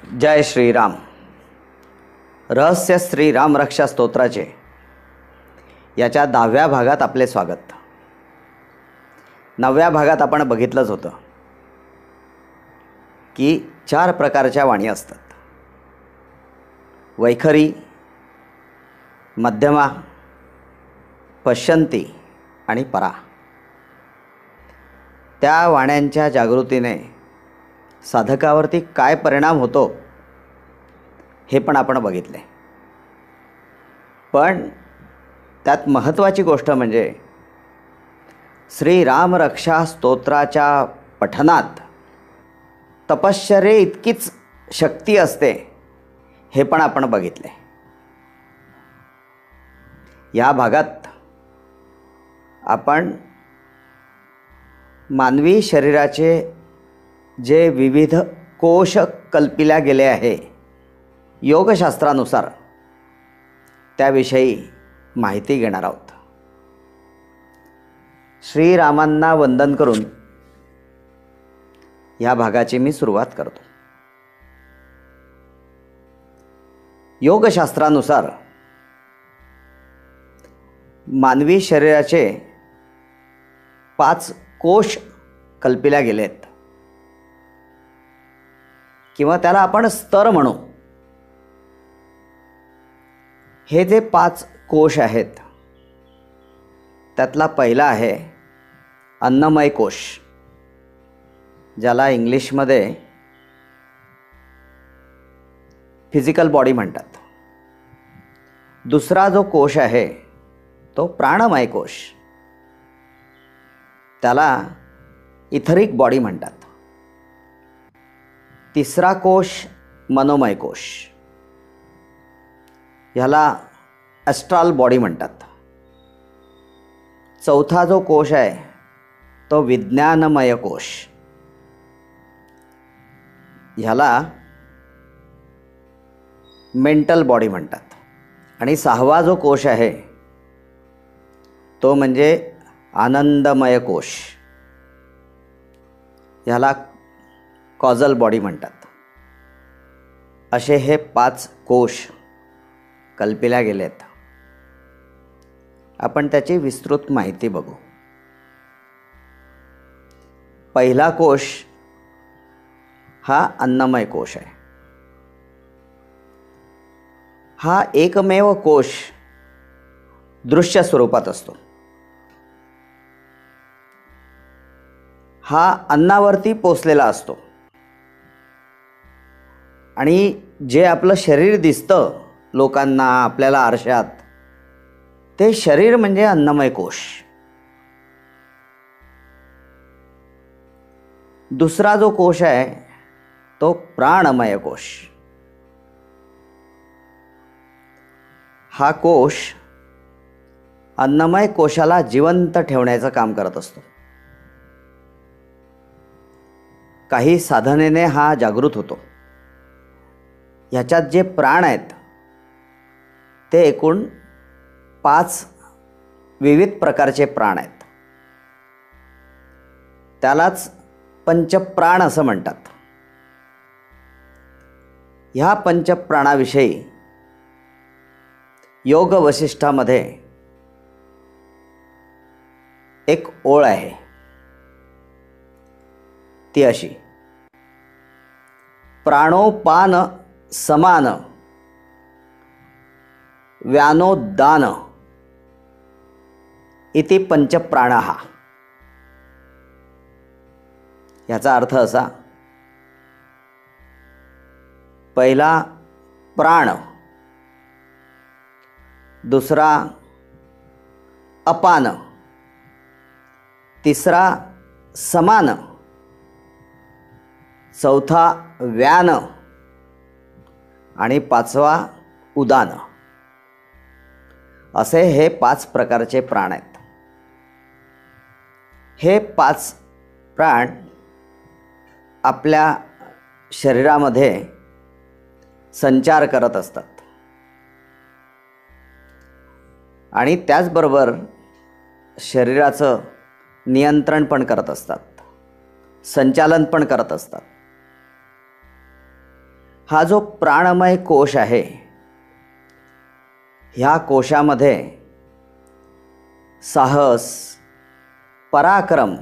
जय श्रीराम. रहस्य श्रीराम रक्षा स्तोत्राचे याच्या 10व्या भागात आपले स्वागत. 9व्या भागात आपण बघितलंच होतं की 4 प्रकारच्या वाणी असतात. वैखरी, मध्यमा, पश्यंती आणि परा. त्या वाण्यांच्या जागृतीने साधकावरती काय परिणाम होतो हे पण आपण बघितले. पण त्यात महत्त्वाची गोष्ट म्हणजे श्रीराम रक्षा स्तोत्राच्या पठनात तपश्चर्ये इतकीच शक्ती असते हे पण आपण बघितले. या भागात आपण मानवी शरीराचे जे विविध कोश कल्पिल्या गेले आहे योगशास्त्रानुसार त्याविषयी माहिती घेणार आहोत. श्रीरामांना वंदन करून या भागाची मी सुरुवात करतो. योगशास्त्रानुसार मानवी शरीराचे 5 कोश कल्पिल्या गेलेत किंवा त्याला आपण स्तर म्हणू. हे जे 5 कोश आहेत त्यातला पहिला आहे अन्नमय कोश, ज्याला इंग्लिशमध्ये फिजिकल बॉडी म्हणतात. दुसरा जो कोश आहे तो प्राणमय कोश, त्याला इथरिक बॉडी म्हणतात. तिसरा कोश मनोमय कोश, ह्याला ॲस्ट्रल बॉडी म्हणतात. चौथा जो कोश आहे तो विज्ञानमय कोश, ह्याला मेंटल बॉडी म्हणतात. आणि 6वा जो कोश आहे तो म्हणजे आनंदमय कोश, ह्याला कॉझल बॉडी म्हणतात. असे हे 5 कोश कल्पिल्या गेलेत. आपण त्याची विस्तृत माहिती बघू. पहिला कोश हा अन्नमय कोश आहे. हा एकमेव कोश दृश्य स्वरूपात असतो. हा अन्नावरती पोचलेला असतो आणि जे आपलं शरीर दिसतं लोकांना, आपल्याला आरशात, ते शरीर म्हणजे अन्नमय कोश. दुसरा जो कोश आहे तो प्राणमय कोश. हा कोश अन्नमय कोशाला जिवंत ठेवण्याचं काम करत असतो. काही साधनेने हा जागृत होतो. ह्याच्यात जे प्राण आहेत ते एकूण 5 विविध प्रकारचे प्राण आहेत. त्यालाच पंचप्राण असं म्हणतात. ह्या पंचप्राणाविषयी योग वसिष्ठामध्ये एक ओळ आहे. ती अशी: प्राणोपान समान व्यानोदान इति पंचप्राणः. याचा अर्थ असा: पहिला प्राण, दुसरा अपान, तिसरा समान, चौथा व्यान आणि 5वा उदान. असे हे 5 प्रकारचे प्राण आहेत. हे 5 प्राण आपल्या शरीरामध्ये संचार करत असतात आणि त्याचबरोबर शरीराचं नियंत्रण पण करत असतात, संचालन पण करत असतात. हा जो प्राणमय कोश आहे, ह्या कोशामध्ये साहस, पराक्रम,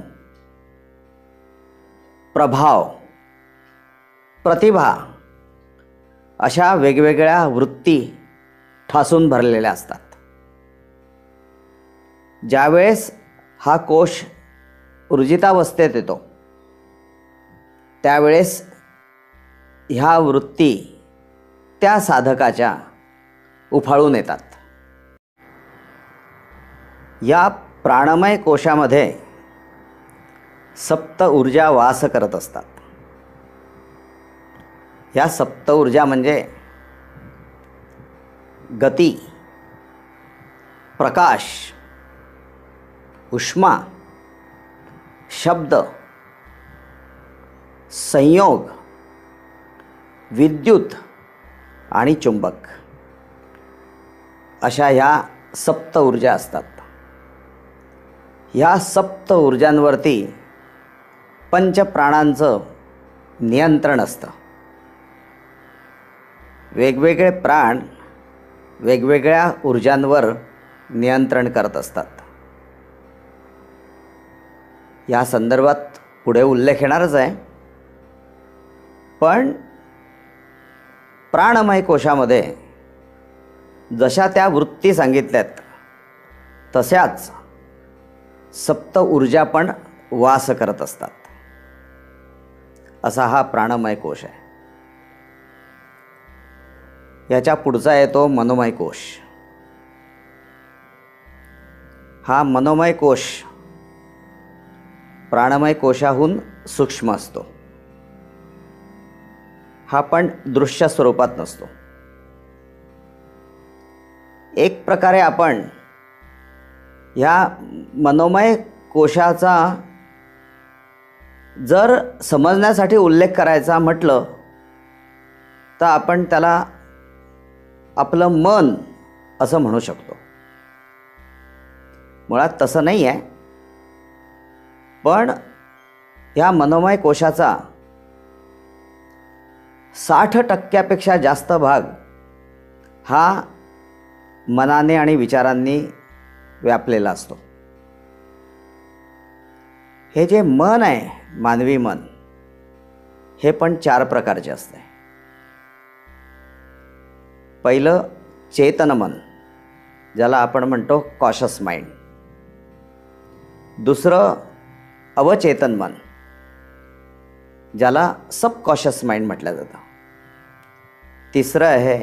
प्रभाव, प्रतिभा अशा वेगवेगळ्या वृत्ती ठासून भरलेल्या असतात. ज्यावेळेस हा कोश ऊर्जितावस्थेत येतो त्यावेळेस ह्या वृत्ती त्या साधकाच्या उफाळून येतात. या प्राणमय कोशामध्ये सप्त ऊर्जा वास करत असतात. ह्या सप्त ऊर्जा म्हणजे गती, प्रकाश, उष्मा, शब्द, संयोग, विद्युत आणि चुंबक अशा ह्या सप्त ऊर्जा असतात. ह्या सप्त ऊर्जांवरती पंचप्राणांचं नियंत्रण असतं. वेगवेगळे प्राण वेगवेगळ्या ऊर्जांवर नियंत्रण करत असतात. या संदर्भात पुढे उल्लेख येणारच आहे, पण प्राणमय कोशामध्ये जशा त्या वृत्ती सांगितल्यात तशाच सप्त ऊर्जा पण वास करत असतात. असा हा प्राणमय कोश आहे. याच्या पुढचा येतो मनोमय कोश. हा मनोमय कोश प्राणमय कोशाहून सूक्ष्म असतो. हा पण दृश्य स्वरूपात नसतो. एक प्रकारे आपण ह्या मनोमय कोशाचा जर समजण्यासाठी उल्लेख करायचा म्हटलं तर आपण त्याला आपलं मन असं म्हणू शकतो. मुळात तसं नाही आहे, पण ह्या मनोमय कोशाचा 60% जास्त भाग हा मनाने आणि विचारांनी व्यापलेला असतो. हे जे मन आहे, मानवी मन, हे पण 4 प्रकारचे असते. पहिलं चेतन मन, ज्याला आपण म्हणतो कॉशस माइंड. दुसरं अवचेतन मन, ज्याला सबकॉशस माइंड म्हटलं जातं. तिसरं आहे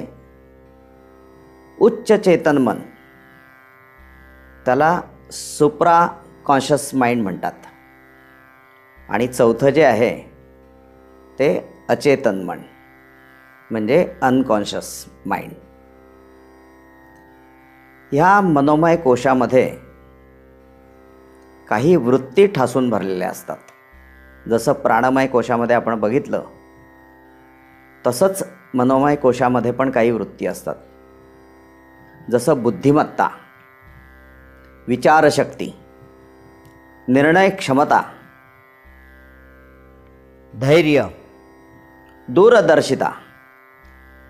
उच्च चेतन मन, त्याला सुप्रा कॉन्शियस माइंड म्हणतात. आणि चौथं जे आहे ते अचेतन मन म्हणजे अनकॉन्शियस माइंड. ह्या मनोमय कोशामध्ये काही वृत्ती ठासून भरलेल्या असतात. जसं प्राणमय कोशामध्ये आपण बघितलं तसंच मनोमय कोशामध्ये पण काही वृत्ती असतात. जसं बुद्धिमत्ता, विचारशक्ती, निर्णय क्षमता, धैर्य, दूरदर्शिता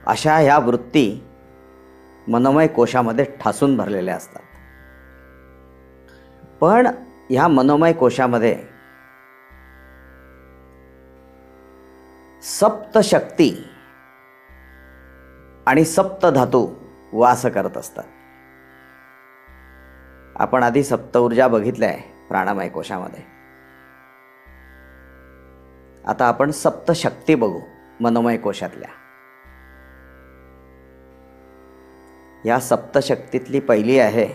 अशा ह्या वृत्ती मनोमय कोशामध्ये ठासून भरलेल्या असतात. पण ह्या मनोमय कोशामध्ये सप्तशक्ती आणि सप्तधातू वास करत असतात. आपण आधी सप्त ऊर्जा बघितल्या आहे प्राणमय कोशामध्ये. आता आपण सप्तशक्ती बघू मनोमय कोशातल्या. या सप्तशक्तीतली पहिली आहे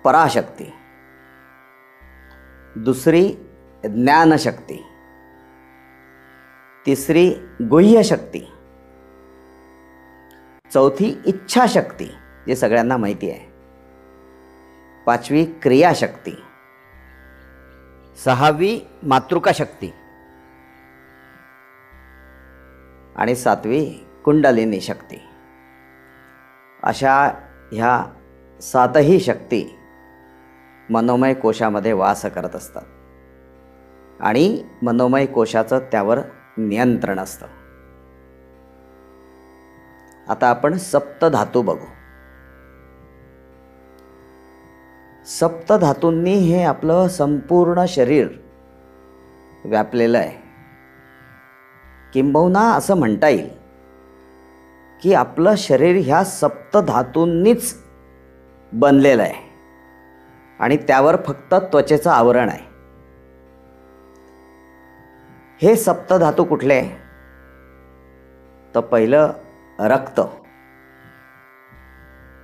पराशक्ती, दुसरी ज्ञानशक्ती, तिसरी गुह्यशक्ती, चौथी इच्छाशक्ती जे सगळ्यांना माहिती आहे, पाचवी क्रियाशक्ती, सहावी मातृकाशक्ती आणि सातवी कुंडलिनी शक्ती. अशा ह्या 7ही शक्ती मनोमय कोशामध्ये वास करत असतात आणि मनोमय कोशाचं त्यावर नियंत्रण असतं. आता आपण सप्तधातू बघू. सप्तधातूंनी हे आपलं संपूर्ण शरीर व्यापलेलं आहे. किंबहुना असं म्हणता येईल की आपलं शरीर ह्या सप्तधातूंनीच बनलेलं आहे आणि त्यावर फक्त त्वचेचं आवरण आहे. हे सप्तधातू कुठले? तर पहिलं रक्त,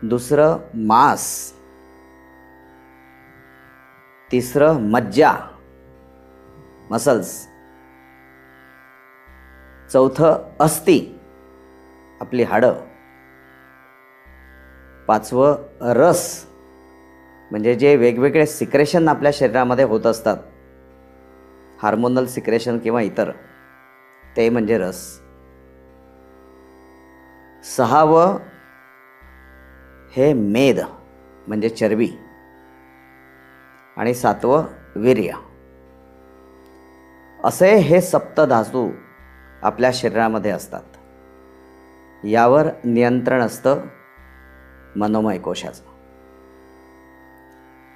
दुसरं मांस, तिसरं मज्जा मसल्स, चौथं अस्थि आपली हाडं, पाचवं रस म्हणजे जे वेगवेगळे सिक्रेशन आपल्या शरीरामध्ये होत असतात, हार्मोनल सिक्रेशन किंवा इतर, ते म्हणजे रस. सहावं हे मेद म्हणजे चरबी आणि सातवं वीर्य. असे हे सप्तधातू आपल्या शरीरामध्ये असतात. यावर नियंत्रण असतं मनोमय कोशाचं.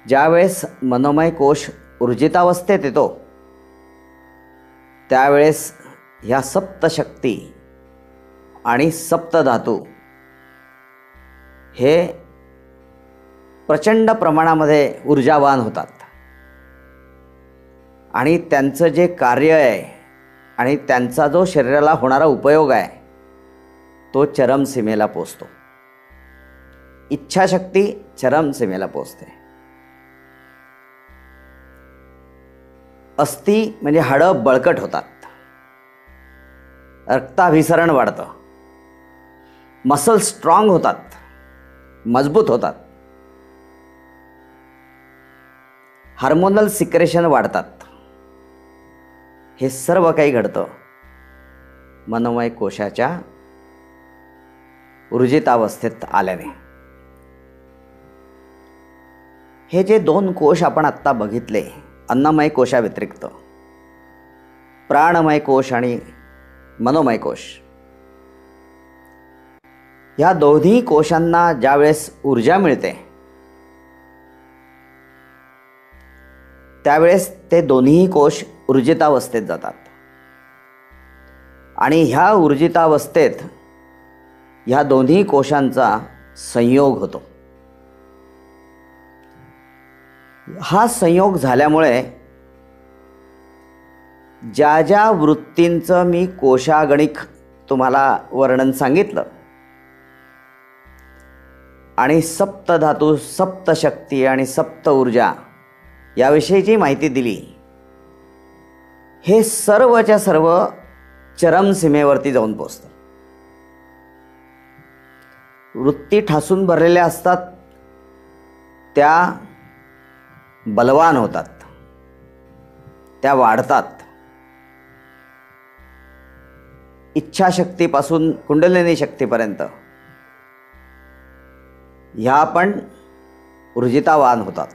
ज्यावेळेस मनोमय कोश ऊर्जितावस्थेत येतो त्यावेळेस ह्या सप्तशक्ती आणि सप्तधातू हे प्रचंड प्रमाणामध्ये ऊर्जावान होतात आणि त्यांचं जे कार्य आहे आणि त्यांचा जो शरीराला होणारा उपयोग आहे तो चरमसीमेला पोचतो. इच्छाशक्ती चरमसीमेला पोचते. अस्थि म्हणजे हाडं बळकट होतात, रक्ताभिसरण वाढतं, मसल स्ट्रॉंग होतात, मजबूत होतात, हार्मोनल सिक्रेशन वाढतात. हे सर्व काही घडतं मनोमय कोशाच्या ऊर्जितावस्थेत आल्याने. हे जे दोन कोश आपण आत्ता बघितले, अन्नमय कोशाव्यतिरिक्त प्राणमय कोश आणि मनोमय कोश, या दोन्ही कोशांना ज्यावेळेस ऊर्जा मिळते त्यावेळेस ते दोन्ही कोश ऊर्जितावस्थेत जातात आणि ह्या ऊर्जितावस्थेत ह्या दोन्ही कोशांचा संयोग होतो. हा संयोग झाल्यामुळे ज्या ज्या वृत्तींचं मी कोशागणिक तुम्हाला वर्णन सांगितलं आणि सप्तधातू, सप्तशक्ती आणि सप्त ऊर्जा याविषयीची माहिती दिली, हे सर्वच्या सर्व चरमसीमेवरती जाऊन पोचतं. वृत्ती ठासून भरलेल्या असतात, त्या बलवान होतात, त्या वाढतात. इच्छाशक्तीपासून कुंडलिनी शक्तीपर्यंत ह्या पण ऊर्जितावान होतात.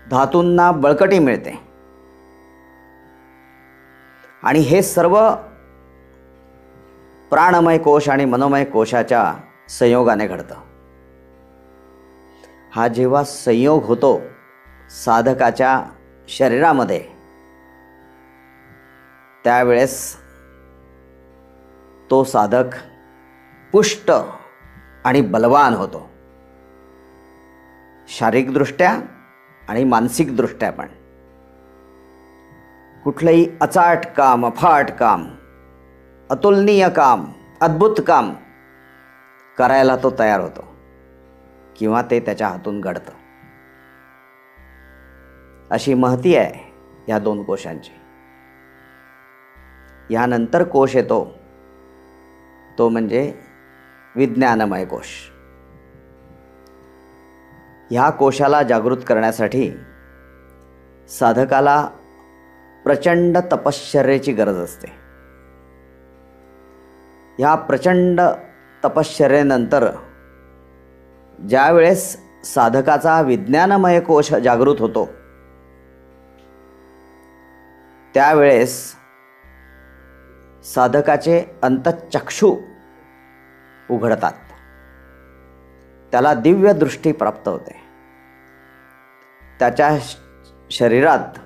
धातूंना बळकटी मिळते आणि हे सर्व प्राणमय कोश आणि मनोमय कोशाच्या संयोगाने घडतं. हा जेव्हा संयोग होतो साधकाच्या शरीरामध्ये त्यावेळेस तो साधक पुष्ट आणि बलवान होतो, शारीरिकदृष्ट्या आणि मानसिकदृष्ट्या पण. कुठलंही अचाट काम, अफाट काम, अतुलनीय काम, अद्भुत काम करायला तो तयार होतो किंवा ते त्याच्या हातून घडतं. अशी महती आहे या दोन कोशांची. यानंतर कोश येतो तो म्हणजे विज्ञानमय कोश. ह्या कोशाला जागृत करण्यासाठी साधकाला प्रचंड तपश्चर्येची गरज असते. ह्या प्रचंड तपश्चर्येनंतर ज्यावेळेस साधकाचा विज्ञानमय कोश जागृत होतो त्यावेळेस साधकाचे अंतःचक्षु उघडतात, त्याला दिव्य दृष्टी प्राप्त होते, त्याच्या शरीरात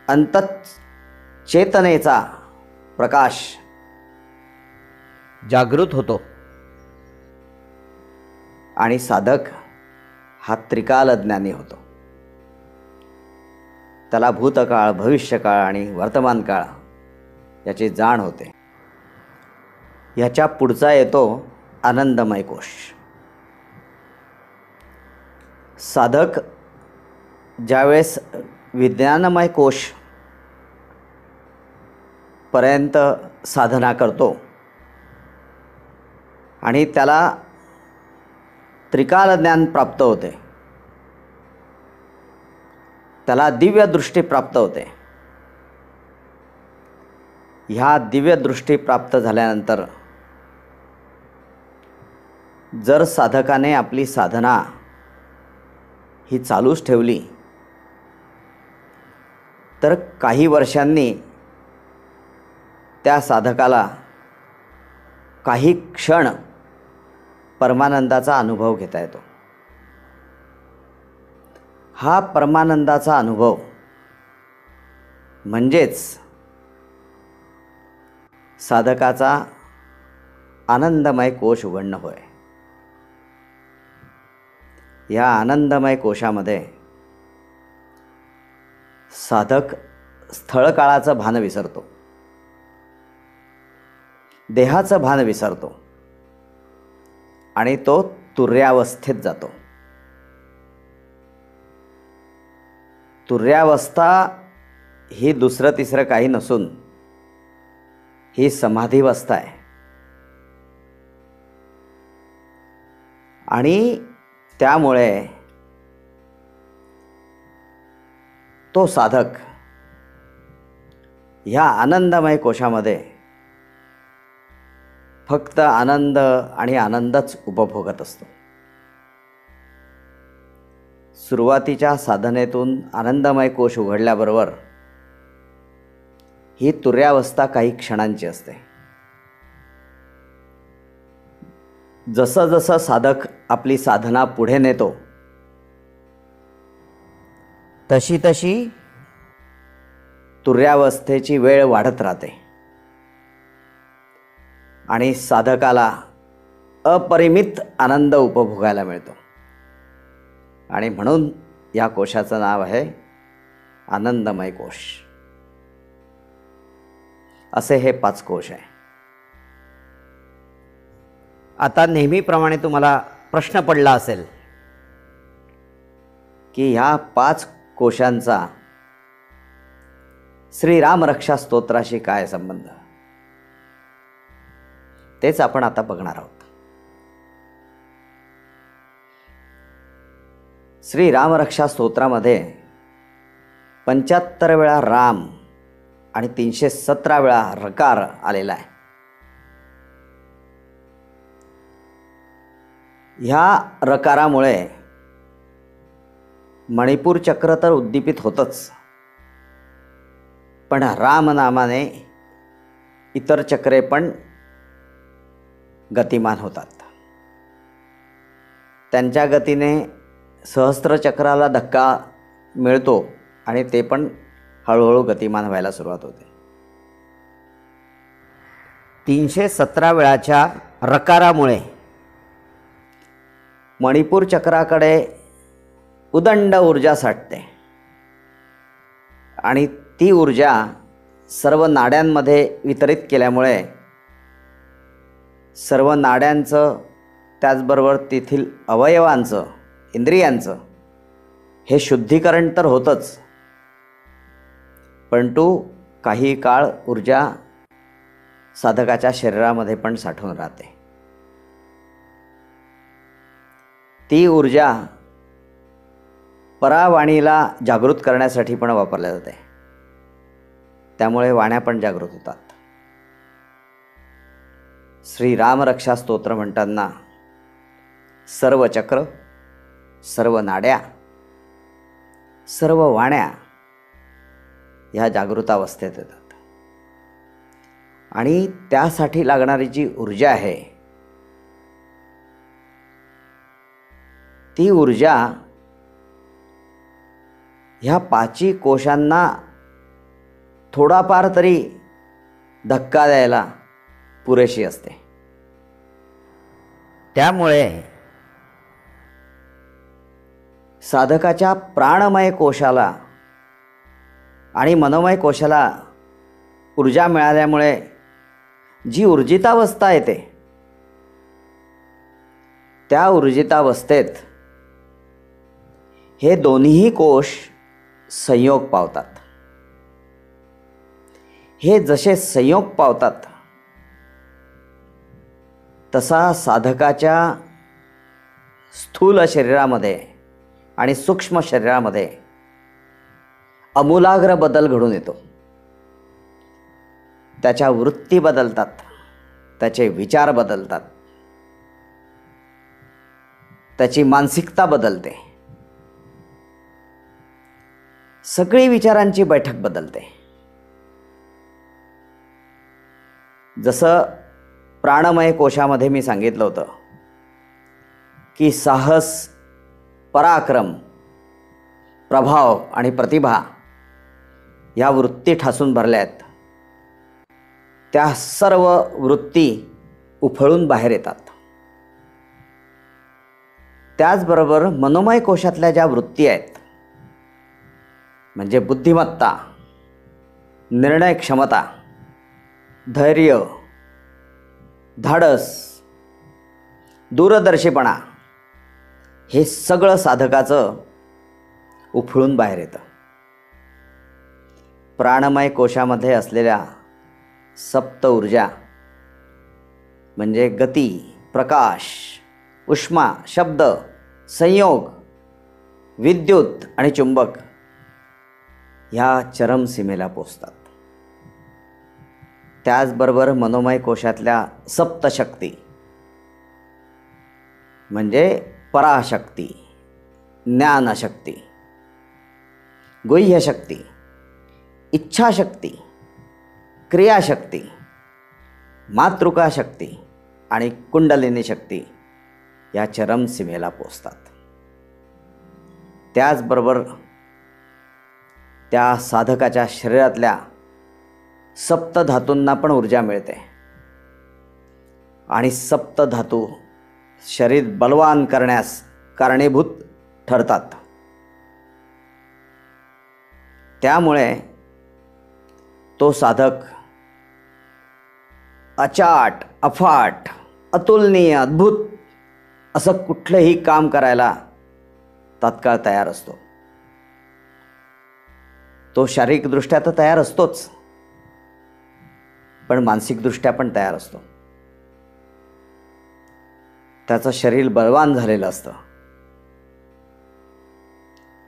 अंतःचेतनेचा प्रकाश जागृत होतो आणि साधक हा त्रिकालज्ञानी होतो. त्याला भूतकाळ, भविष्यकाळ आणि वर्तमान काळ याची जाण होते. ह्याच्या पुढचा येतो आनंदमय कोश. साधक ज्यावेळेस विज्ञानमय कोश पर्यंत साधना करतो आणि त्याला त्रिकाल ज्ञान प्राप्त होते, त्याला दिव्य दृष्टी प्राप्त होते. ह्या दिव्य दृष्टी प्राप्त झाल्यानंतर जर साधकाने आपली साधना ही चालूच ठेवली तर काही वर्षांनी त्या साधकाला काही क्षण परमानंदाचा अनुभव घेता येतो. हा परमानंदाचा अनुभव म्हणजेच साधकाचा आनंदमय कोश उघडणं होय. या आनंदमय कोशामध्ये साधक स्थळकाळाचं भान विसरतो, देहाचं भान विसरतो आणि तो तुर्यावस्थेत जातो. तुर्यावस्था ही दुसरं तिसरं काही नसून ही समाधीवस्था आहे. आणि त्यामुळे तो साधक ह्या आनंदमय कोशामध्ये फक्त आनंद आणि आनंदच उपभोगत असतो. सुरुवातीच्या साधनेतून आनंदमय कोश उघडल्याबरोबर ही तुर्यावस्था काही क्षणांची असते. जसं जसं साधक आपली साधना पुढे नेतो तशी तशी तुर्यावस्थेची वेळ वाढत राहते आणि साधकाला अपरिमित आनंद उपभोगायला मिळतो. आणि म्हणून या कोशाचं नाव आहे आनंदमय कोश. असे हे 5 कोश आहे. आता नेहमीप्रमाणे तुम्हाला प्रश्न पडला असेल की ह्या 5 कोशांचा श्रीरामरक्षा स्तोत्राशी काय संबंध. तेच आपण आता बघणार आहोत. श्रीरामरक्षा स्तोत्रामध्ये 75 वेळा राम आणि 317 वेळा रकार आलेला आहे. ह्या रकारामुळे मणिपूर चक्र तर उद्दीपित होतच, पण रामनामाने इतर चक्रे पण गतिमान होतात. त्यांच्या गतीने सहस्त्रचक्राला धक्का मिळतो आणि ते पण हळूहळू गतिमान व्हायला सुरुवात होते. 317 वेळाच्या रकारामुळे मणिपूर चक्राकडे उदंड ऊर्जा साठते आणि ती ऊर्जा सर्व नाड्यांमध्ये वितरित केल्यामुळे सर्व नाड्यांचं त्याचबरोबर तेथील अवयवांचं, इंद्रियांचं हे शुद्धीकरण तर होतंच, परंतु काही काळ ऊर्जा साधकाच्या शरीरामध्ये पण साठून राहते. ती ऊर्जा परावाणीला जागृत करण्यासाठी पण वापरल्या जाते. त्यामुळे वाण्या पण जागृत होतात. श्रीरामरक्षा स्तोत्र म्हणताना सर्व चक्र, सर्व नाड्या, सर्व वाण्या ह्या जागृतावस्थेत येतात. आणि त्यासाठी लागणारी जी ऊर्जा आहे ती ऊर्जा ह्या पाची कोशांना थोडाफार तरी धक्का द्यायला पुरेशी असते. त्यामुळे साधकाच्या प्राणमय कोशाला आणि मनोमय कोशाला ऊर्जा मिळाल्यामुळे जी ऊर्जितावस्था येते त्या ऊर्जितावस्थेत हे दोन्हीही कोश संयोग पावतात. हे जसे संयोग पावतात तसा साधकाच्या स्थूल शरीरामध्ये आणि सूक्ष्म शरीरामध्ये आमूलाग्र बदल घडून येतो. त्याच्या वृत्ती बदलतात, त्याचे विचार बदलतात, त्याची मानसिकता बदलते, सगळी विचारांची बैठक बदलते. जसं प्राणमय कोशामध्ये मी सांगितलं होतं की साहस, पराक्रम, प्रभाव आणि प्रतिभा या वृत्ती ठासून भरल्या आहेत. त्या सर्व वृत्ती उफळून बाहेर येतात. त्याचबरोबर मनोमय कोशातल्या ज्या वृत्ती आहेत म्हणजे बुद्धिमत्ता, निर्णय क्षमता, धैर्य, धाडस, दूरदर्शीपणा हे सगळं साधकाचं उफळून बाहेर येतं. प्राणमय कोशामध्ये असलेल्या सप्त ऊर्जा म्हणजे गती, प्रकाश, उष्मा, शब्द, संयोग, विद्युत आणि चुंबक ह्या चरमसीमेला पोचतात. त्याचबरोबर मनोमय कोशातल्या सप्तशक्ती म्हणजे पराशक्ती, ज्ञानशक्ती, गुह्यशक्ती, इच्छाशक्ती, क्रियाशक्ती, मातृकाशक्ती आणि कुंडलिनी शक्ती या चरमसीमेला पोचतात. त्याचबरोबर त्या साधकाच्या शरीरातल्या सप्तधातूंना पण ऊर्जा मिळते आणि सप्तधातू शरीर बलवान करण्यास कारणीभूत ठरतात. त्यामुळे तो साधक अचाट, अफाट, अतुलनीय, अद्भुत असं कुठलंही काम करायला तात्काळ तयार असतो. तो शारीरिकदृष्ट्या तर तयार असतोच, पण मानसिकदृष्ट्या पण तयार असतो. त्याचं शरीर बलवान झालेलं असतं,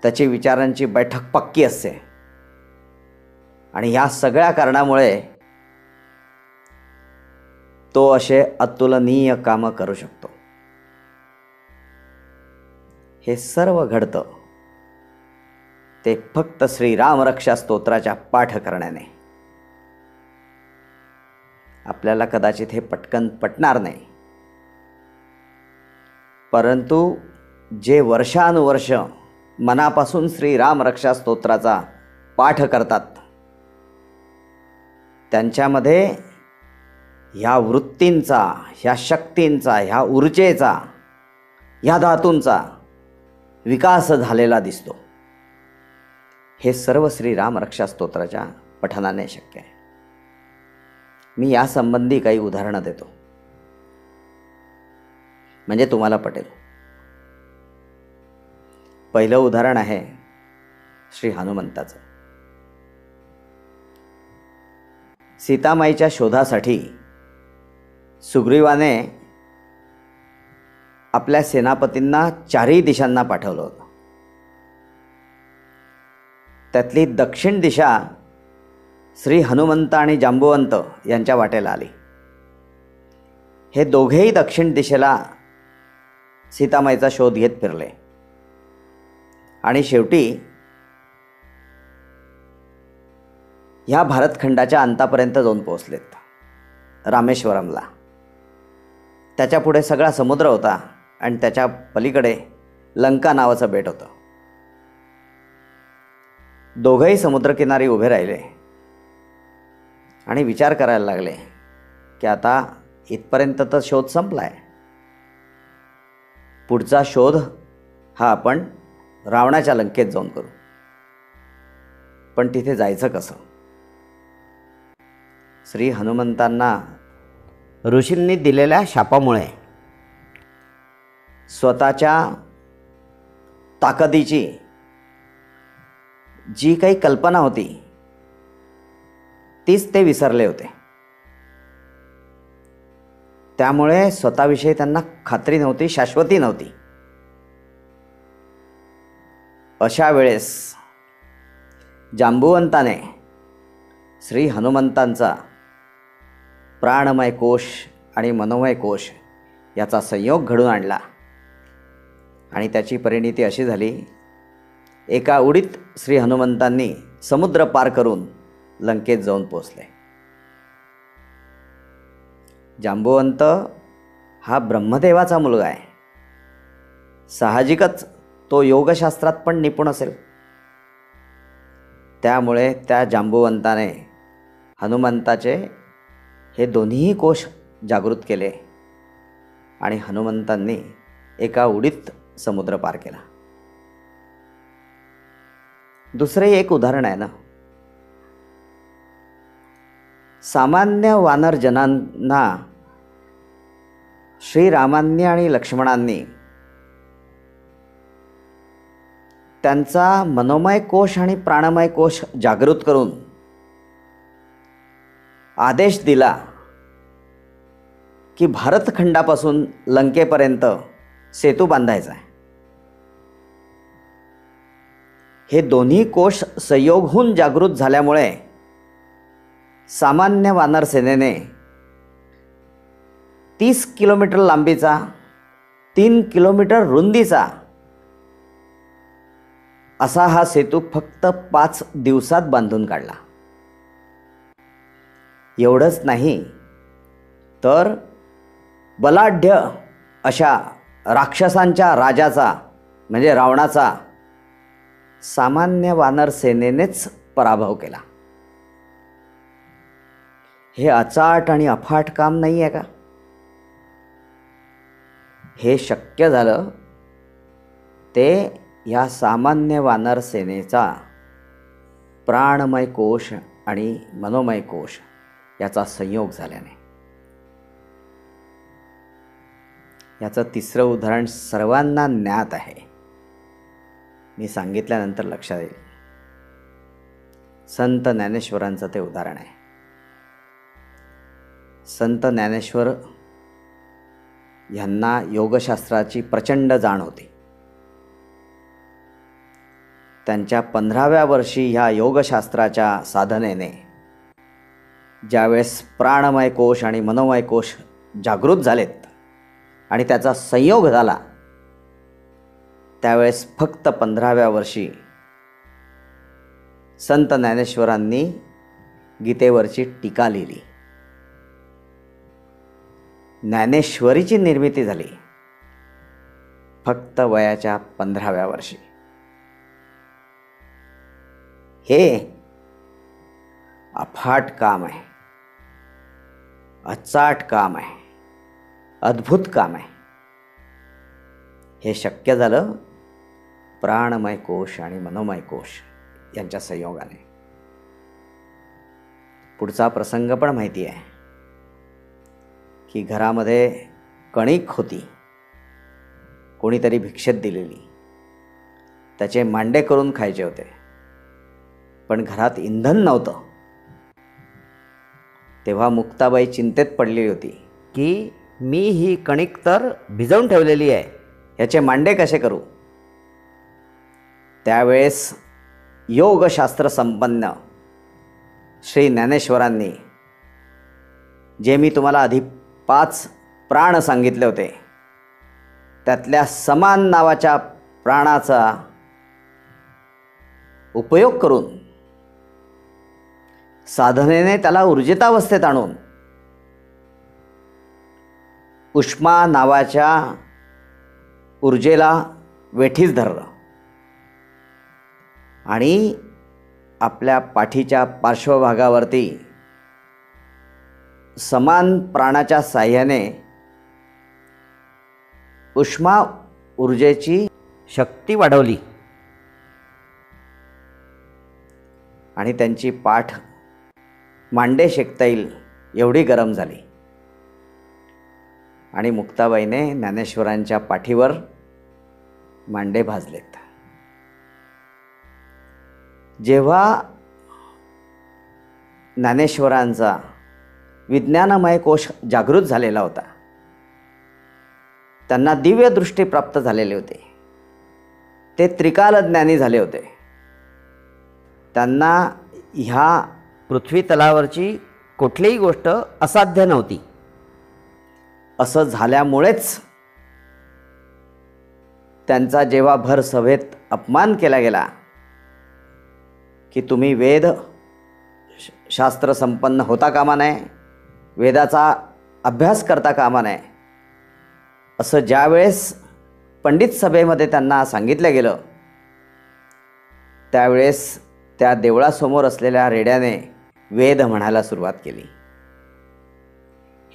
त्याची विचारांची बैठक पक्की असते आणि ह्या सगळ्या कारणामुळे तो असे अतुलनीय कामं करू शकतो. हे सर्व घडतं ते फक्त श्रीरामरक्षा स्तोत्राच्या पाठ करण्याने. आपल्याला कदाचित हे पटकन पटणार नाही, परंतु जे वर्षानुवर्ष मनापासून श्रीरामरक्षा स्तोत्राचा पाठ करतात त्यांच्यामध्ये ह्या वृत्तींचा, ह्या शक्तींचा, ह्या ऊर्जेचा, ह्या धातूंचा विकास झालेला दिसतो. हे सर्व श्रीरामरक्षा स्तोत्राच्या पठनाने शक्य आहे. मी यासंबंधी काही उदाहरणं देतो म्हणजे तुम्हाला पटेल. पहिलं उदाहरण आहे श्री हनुमंताचं. सीतामाईच्या शोधासाठी सुग्रीवाने आपल्या सेनापतींना चारही दिशांना पाठवलं होतं. त्यातली दक्षिण दिशा श्री हनुमंत आणि जांबुवंत यांच्या वाटेला आली. हे दोघेही दक्षिण दिशेला सीतामाईचा शोध घेत फिरले आणि शेवटी ह्या भारतखंडाच्या अंतापर्यंत जाऊन पोहोचलेत. रामेश्वरमला. त्याच्या पुढे सगळा समुद्र होता आणि त्याच्या पलीकडे लंका नावाचं बेट होतं. दोघंही समुद्रकिनारी उभे राहिले आणि विचार करायला लागले की आता इथपर्यंत तर शोध संपला आहे. पुढचा शोध हा आपण रावणाच्या लंकेत जाऊन करू. पण तिथे जायचं कसं? श्री हनुमंतांना ऋषींनी दिलेल्या शापामुळे स्वतःच्या ताकदीची जी काही कल्पना होती तीच ते विसरले होते. त्यामुळे स्वतःविषयी त्यांना खात्री नव्हती, शाश्वती नव्हती. अशा वेळेस जांबुवंताने श्री हनुमंतांचा प्राणमय कोश आणि मनोमय कोश याचा संयोग घडून आणला आणि त्याची परिणिती अशी झाली, एका उडीत श्री हनुमंतांनी समुद्र पार करून लंकेत जाऊन पोचले. जांबुवंत हा ब्रह्मदेवाचा मुलगा आहे. साहजिकच तो योगशास्त्रात पण निपुण असेल. त्यामुळे त्या जांबुवंताने हनुमंताचे हे दोन्हीही कोश जागृत केले आणि हनुमंतांनी एका उडीत समुद्र पार केला. दुसरे एक उदाहरण आहे ना. सामान्य वानरजनांना श्रीरामांनी आणि लक्ष्मणांनी त्यांचा मनोमय कोश आणि प्राणमय कोश जागृत करून आदेश दिला की भारतखंडापासून लंकेपर्यंत सेतू बांधायचा आहे. हे दोन्ही कोश संयोगहून जागृत झाल्यामुळे सामान्य वानर सेनेने 30 किलोमीटर लांबीचा, 3 किलोमीटर रुंदीचा असा हा सेतू फक्त 5 दिवसात बांधून काढला. एवढंच नाही तर बलाढ्य अशा राक्षसांच्या राजाचा म्हणजे रावणाचा सामान्य वानर सेनेनेच पराभव केला. हे अचाट आणि अफाट काम नाही आहे का? हे शक्य झालं ते या सामान्य वानर सेनेचा प्राणमय कोश आणि मनोमय कोश याचा संयोग झाल्याने. याचं तिसरं उदाहरण सर्वांना ज्ञात आहे. मी सांगितल्यानंतर लक्षात येईल. संत ज्ञानेश्वरांचं ते उदाहरण आहे. संत ज्ञानेश्वर यांना योगशास्त्राची प्रचंड जाण होती. त्यांच्या 15व्या वर्षी ह्या योगशास्त्राच्या साधनेने ज्यावेळेस प्राणमय कोश आणि मनोमय कोश जागृत झालेत आणि त्याचा संयोग झाला, त्यावेळेस फक्त 15व्या वर्षी संत ज्ञानेश्वरांनी गीतेवरची टीका लिहिली. ज्ञानेश्वरीची निर्मिती झाली फक्त वयाच्या 15व्या वर्षी. हे अफाट काम आहे, अचाट काम आहे, अद्भुत काम आहे. हे शक्य झालं प्राणमय कोश आणि मनोमय कोश यांच्या संयोगाने. पुढचा प्रसंग पण माहिती आहे की घरामध्ये कणिक होती, कोणीतरी भिक्षेत दिलेली. त्याचे मांडे करून खायचे होते, पण घरात इंधन नव्हतं. तेव्हा मुक्ताबाई चिंतेत पडलेली होती की मी ही कणिक तर भिजवून ठेवलेली आहे, याचे मांडे कसे करू. त्यावेळेस योगशास्त्र संपन्न श्री ज्ञानेश्वरांनी जे मी तुम्हाला आधी 5 प्राण सांगितले होते, त्यातल्या समान नावाच्या प्राणाचा उपयोग करून साधनेने त्याला ऊर्जितावस्थेत आणून उष्मा नावाच्या ऊर्जेला वेठीस धरलं आणि आपल्या पाठीच्या पार्श्वभागावरती समान प्राणाच्या साह्याने उष्मा ऊर्जेची शक्ती वाढवली आणि त्यांची पाठ मांडे शेकता येईल एवढी गरम झाली आणि मुक्ताबाईने ज्ञानेश्वरांच्या पाठीवर मांडे भाजलेत. जेव्हा ज्ञानेश्वरांचा विज्ञानमय कोश जागृत झालेला होता, त्यांना दिव्य दृष्टी प्राप्त झालेले होते, ते त्रिकाल ज्ञानी झाले होते. त्यांना ह्या पृथ्वी तलावरची कुठलीही गोष्ट असाध्य नव्हती. असं झाल्यामुळेच त्यांचा जेव्हा भर सभेत अपमान केला गेला की तुम्ही वेद शास्त्र संपन्न होता कामा नये, वेदाचा अभ्यास करता कामा नये, असं ज्यावेळेस पंडित सभेमध्ये त्यांना सांगितलं गेलं, त्यावेळेस त्या देवळासमोर असलेल्या रेड्याने वेद म्हणायला सुरुवात केली.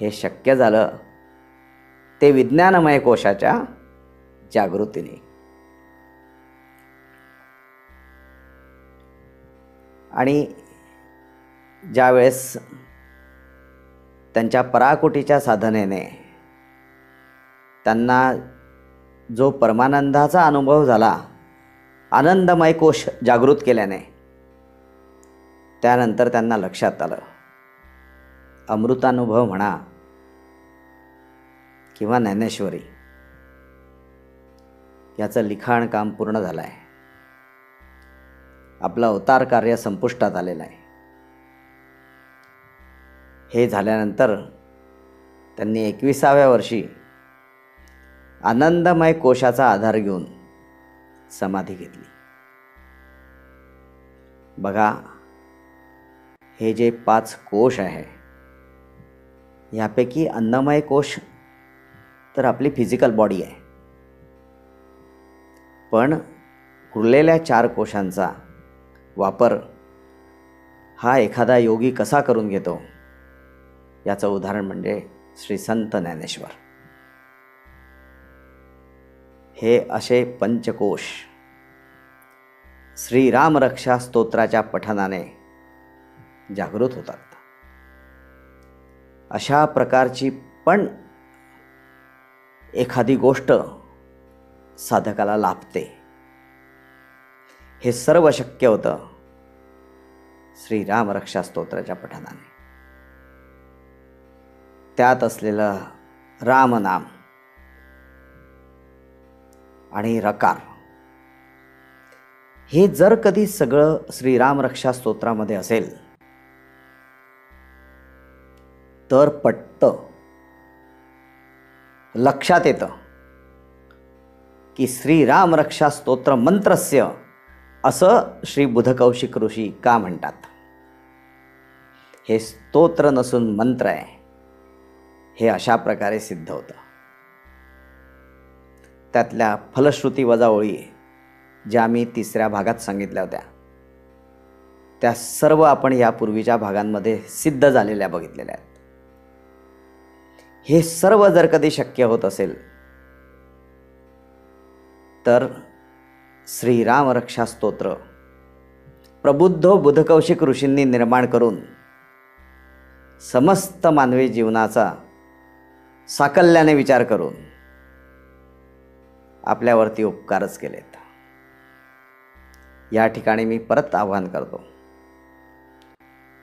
हे शक्य झालं ते विज्ञानमय कोशाच्या जागृतीने. आणि ज्यावेळेस त्यांच्या पराकोटीच्या साधनेने त्यांना जो परमानंदाचा अनुभव झाला, आनंदमय कोश जागृत केल्याने, त्यानंतर त्यांना लक्षात आलं अमृतानुभव म्हणा किंवा ज्ञानेश्वरी याचं लिखाण काम पूर्ण झालं आहे. आपलं अवतार कार्य संपुष्टात आलेलं आहे. हे झाल्यानंतर त्यांनी 21व्या वर्षी आनंदमय कोशाचा आधार घेऊन समाधी घेतली. बघा, हे जे 5 कोश आहे, यापैकी अन्नमय कोश तर आपली फिजिकल बॉडी आहे, पण उरलेल्या 4 कोशांचा वापर हा एखादा योगी कसा करून घेतो याचं उदाहरण म्हणजे श्री संत ज्ञानेश्वर. हे असे पंचकोश श्रीरामरक्षा स्तोत्राच्या पठनाने जागृत होतात. अशा प्रकारची पण एखादी गोष्ट साधकाला लाभते. हे सर्व शक्य होतं श्रीरामरक्षा स्तोत्राच्या पठनाने. त्यात असलेलं रामनाम आणि रकार, हे जर कधी सगळं श्रीरामरक्षा स्तोत्रामध्ये असेल तर पटतं, लक्षात येतं की श्रीरामरक्षा स्तोत्र मंत्रस्य असं श्री बुधकौशिक ऋषी का म्हणतात. हे स्तोत्र नसून मंत्र आहे, हे अशा प्रकारे सिद्ध होतं. त्यातल्या फलश्रुती वजा ओळी ज्या मी 3ऱ्या भागात सांगितल्या होत्या, त्या सर्व आपण यापूर्वीच्या भागांमध्ये सिद्ध झालेल्या बघितलेल्या आहेत. हे सर्व जर कधी शक्य होत असेल तर श्रीरामरक्षा स्तोत्र प्रबुद्ध बुधकौशिक ऋषींनी निर्माण करून समस्त मानवी जीवनाचा साकल्याने विचार करून आपल्यावरती उपकारच केलेत. या ठिकाणी मी परत आवाहन करतो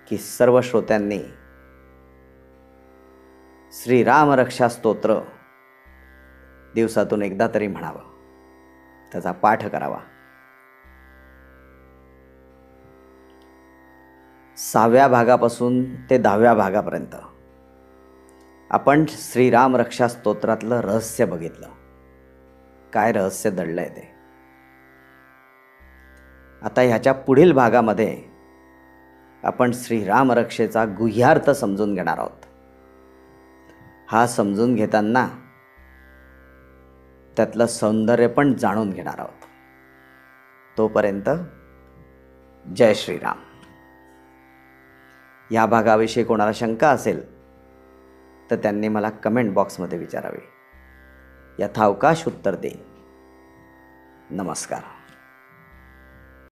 की सर्व श्रोत्यांनी श्रीरामरक्षा स्तोत्र दिवसातून एकदा तरी म्हणावं, त्याचा पाठ करावा. 6व्या भागापासून ते 10व्या भागापर्यंत आपण श्रीरामरक्षा स्तोत्रातलं रहस्य बघितलं. काय रहस्य दडलंय ते. आता ह्याच्या पुढील भागामध्ये आपण श्रीरामरक्षेचा गुह्यार्थ समजून घेणार आहोत. हा समजून घेताना त्यातलं सौंदर्य पण जाणून घेणार आहोत. तोपर्यंत जय श्रीराम. या भागाविषयी कोणाला शंका असेल तर त्यांनी मला कमेंट बॉक्समध्ये विचारावे. यथावकाश उत्तर देईन. नमस्कार.